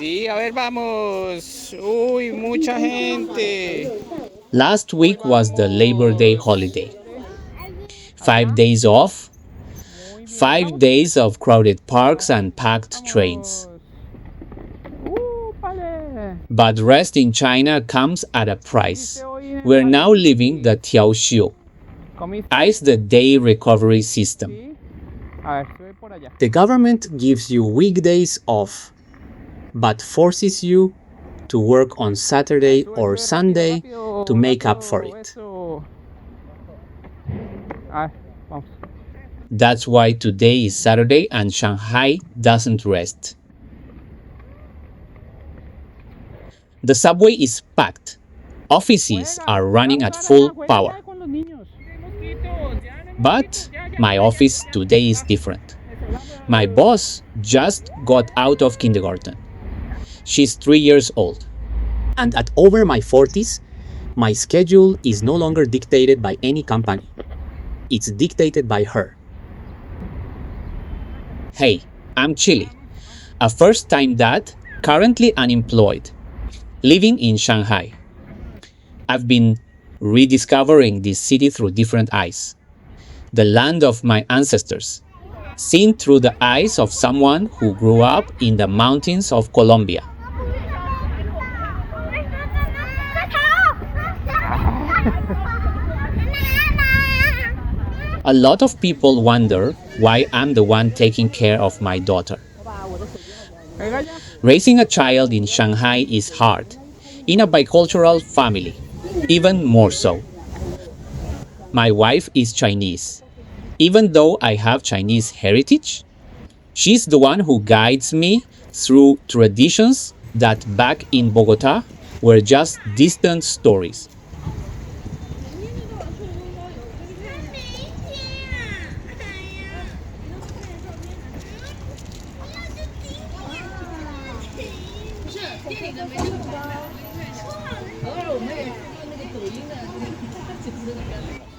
Sí, a ver, vamos. Uy, mucha gente. Last week was the Labor Day holiday. 5 days off, Muy bien, 5 days of crowded parks and packed trains. Úpale. But rest in China comes at a price. We're now living the Tiao Xiu, ¿Comiste? ICE the day recovery system. Sí. A ver, sube por allá. The government gives you weekdays off, but forces you to work on Saturday Sube, or sube, rápido, Sunday rápido, to make up rápido, for it. Eso. A ver, vamos. That's why today is Saturday and Shanghai doesn't rest. The subway is packed. Offices are running at full power. But my office today is different. My boss just got out of kindergarten. She's 3 years old. And at over my 40s, my schedule is no longer dictated by any company. It's dictated by her. Hey, I'm Chilli, a first-time dad, currently unemployed, living in Shanghai. I've been rediscovering this city through different eyes. The land of my ancestors, seen through the eyes of someone who grew up in the mountains of Colombia. A lot of people wonder why I'm the one taking care of my daughter. Raising a child in Shanghai is hard, in a bicultural family, even more so. My wife is Chinese. Even though I have Chinese heritage, she's the one who guides me through traditions that back in Bogota were just distant stories.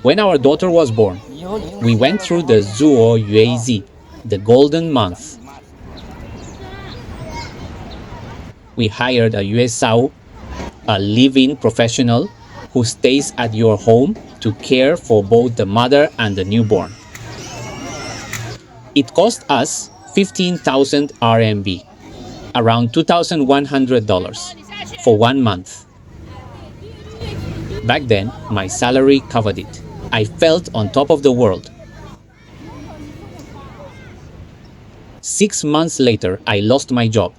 When our daughter was born, we went through the yuesao, the golden month. We hired a yuesao, a live-in professional who stays at your home to care for both the mother and the newborn. It cost us 15,000 RMB, around $2,100, for 1 month. Back then, my salary covered it. I felt on top of the world. 6 months later, I lost my job.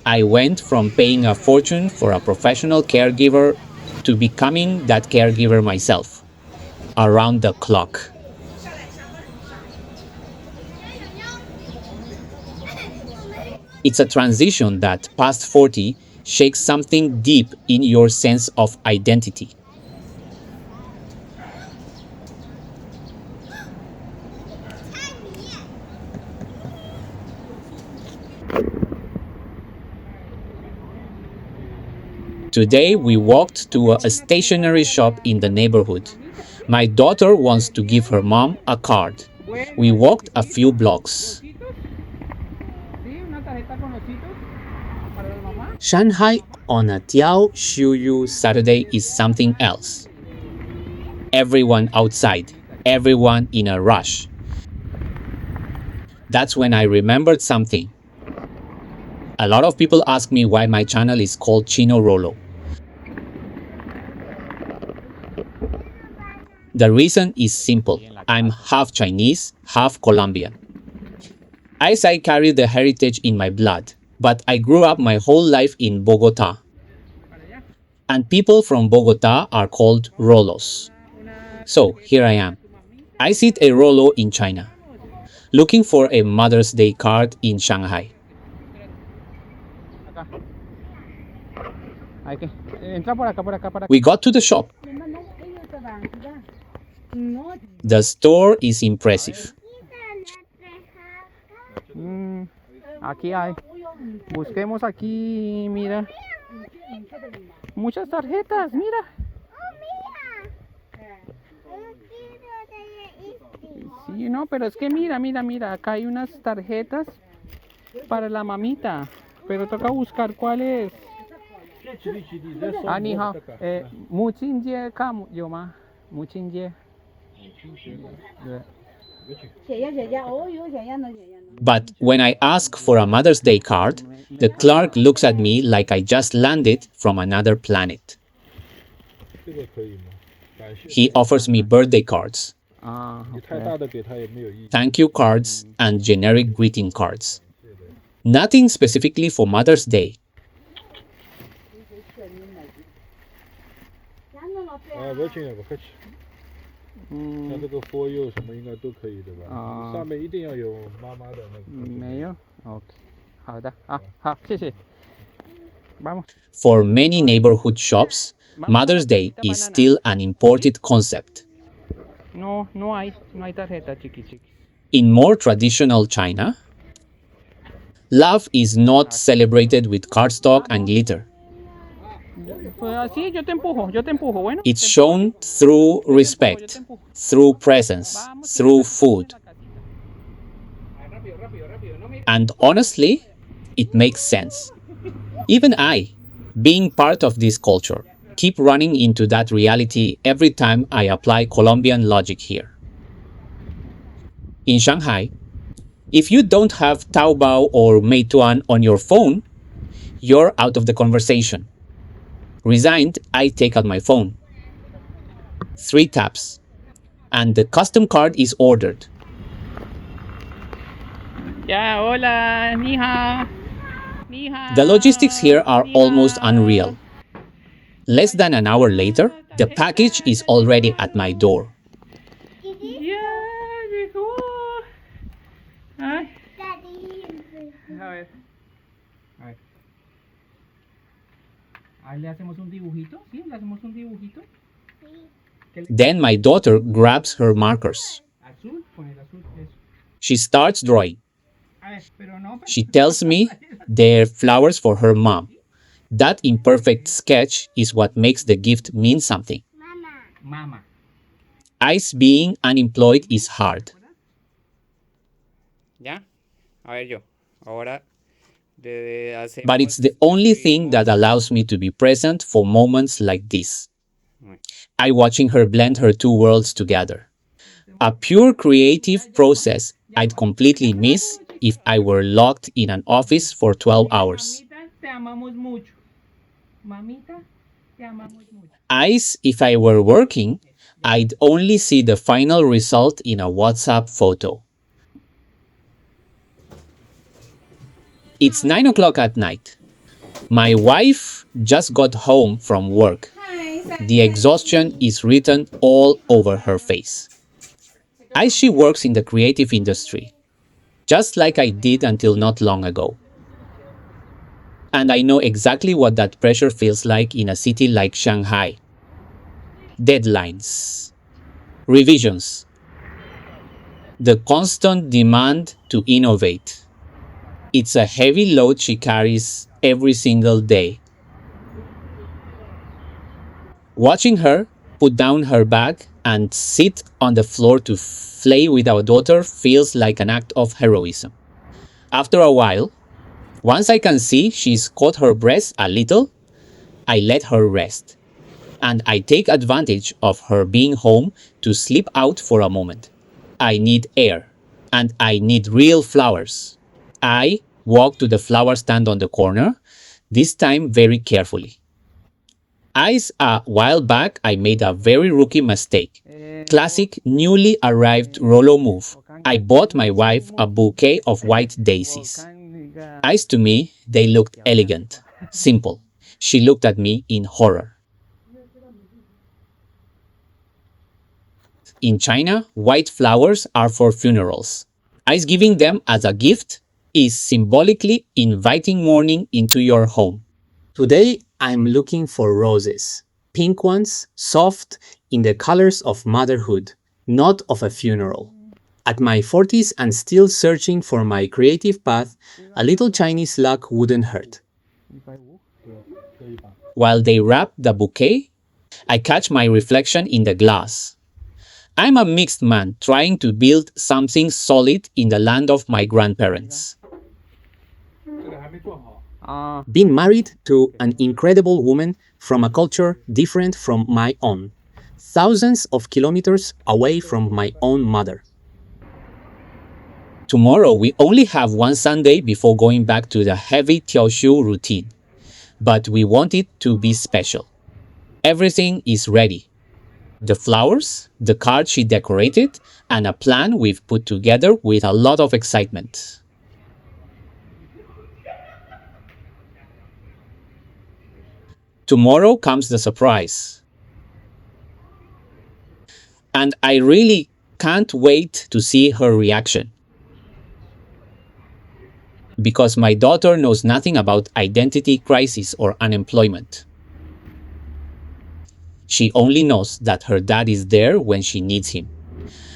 I went from paying a fortune for a professional caregiver to becoming that caregiver myself, around the clock. It's a transition that, past 40, shakes something deep in your sense of identity. Today, we walked to a stationery shop in the neighborhood. My daughter wants to give her mom a card. We walked a few blocks. Shanghai on a Tiao Xiu Saturday is something else. Everyone outside, everyone in a rush. That's when I remembered something. A lot of people ask me why my channel is called Chino Rollo. The reason is simple. I'm half Chinese, half Colombian. I carry the heritage in my blood, but I grew up my whole life in Bogota. And people from Bogota are called Rollos. So here I am. I sit a Rollo in China, looking for a Mother's Day card in Shanghai. We got to the shop. The store is impressive. Aquí hay. Busquemos aquí, mira. Muchas tarjetas, mira. Sí, no, pero es que mira, acá hay unas tarjetas Para la mamita. Pero toca buscar cuál es. Ah, ni hao. Muchinje kam yoma. Muchinje. But when I ask for a Mother's Day card, the clerk looks at me like I just landed from another planet. He offers me birthday cards, thank you cards, and generic greeting cards. Nothing specifically for Mother's Day. For many neighborhood shops, Mother's Day is still an imported concept. No hay tarjeta, chiqui. In more traditional China, love is not celebrated with cardstock and glitter. Sí, yo te empujo. Bueno. It's shown through respect, through presence, through food. And honestly, it makes sense. Even I, being part of this culture, keep running into that reality every time I apply Colombian logic here. In Shanghai, if you don't have Taobao or Meituan on your phone, you're out of the conversation. Resigned, I take out my phone. 3 taps. And the custom card is ordered. Ya, hola, mija. The logistics here are almost unreal. Less than an hour later, the package is already at my door. Ya, llegó. Ay. A ver. Ahí le hacemos un dibujito, ¿sí? Le hacemos un dibujito. Then my daughter grabs her markers. Azul, pon el azul, eso. She starts drawing. A ver, pero no. She tells me they're flowers for her mom. That imperfect sketch is what makes the gift mean something. Mama. Ice being unemployed is hard. Ya. A ver yo. Ahora. But it's the only thing that allows me to be present for moments like this. I watching her blend her 2 worlds together. A pure creative process I'd completely miss if I were locked in an office for 12 hours. Ice, if I were working, I'd only see the final result in a WhatsApp photo. It's 9 o'clock at night. My wife just got home from work. The exhaustion is written all over her face. She works in the creative industry, just like I did until not long ago. And I know exactly what that pressure feels like in a city like Shanghai. Deadlines, revisions, the constant demand to innovate. It's a heavy load she carries every single day. Watching her put down her bag and sit on the floor to play with our daughter feels like an act of heroism. After a while, once I can see she's caught her breath a little, I let her rest. And I take advantage of her being home to sleep out for a moment. I need air, and I need real flowers. I walk to the flower stand on the corner, this time very carefully. A while back, I made a very rookie mistake. Classic newly arrived Rollo move. I bought my wife a bouquet of white daisies. To me, they looked elegant, simple. She looked at me in horror. In China, white flowers are for funerals. Giving them as a gift is symbolically inviting mourning into your home. Today, I'm looking for roses. Pink ones, soft, in the colors of motherhood, not of a funeral. At my 40s and still searching for my creative path, a little Chinese luck wouldn't hurt. While they wrap the bouquet, I catch my reflection in the glass. I'm a mixed man trying to build something solid in the land of my grandparents. Being married to an incredible woman from a culture different from my own, thousands of kilometers away from my own mother. Tomorrow we only have one Sunday before going back to the heavy Tiao Xiu routine, but we want it to be special. Everything is ready. The flowers, the card she decorated, and a plan we've put together with a lot of excitement. Tomorrow comes the surprise. And I really can't wait to see her reaction. Because my daughter knows nothing about identity crisis or unemployment. She only knows that her dad is there when she needs him.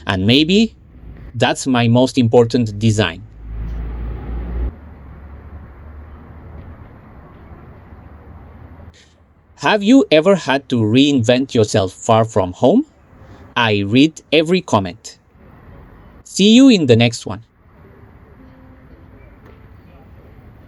And maybe that's my most important design. Have you ever had to reinvent yourself far from home? I read every comment. See you in the next one.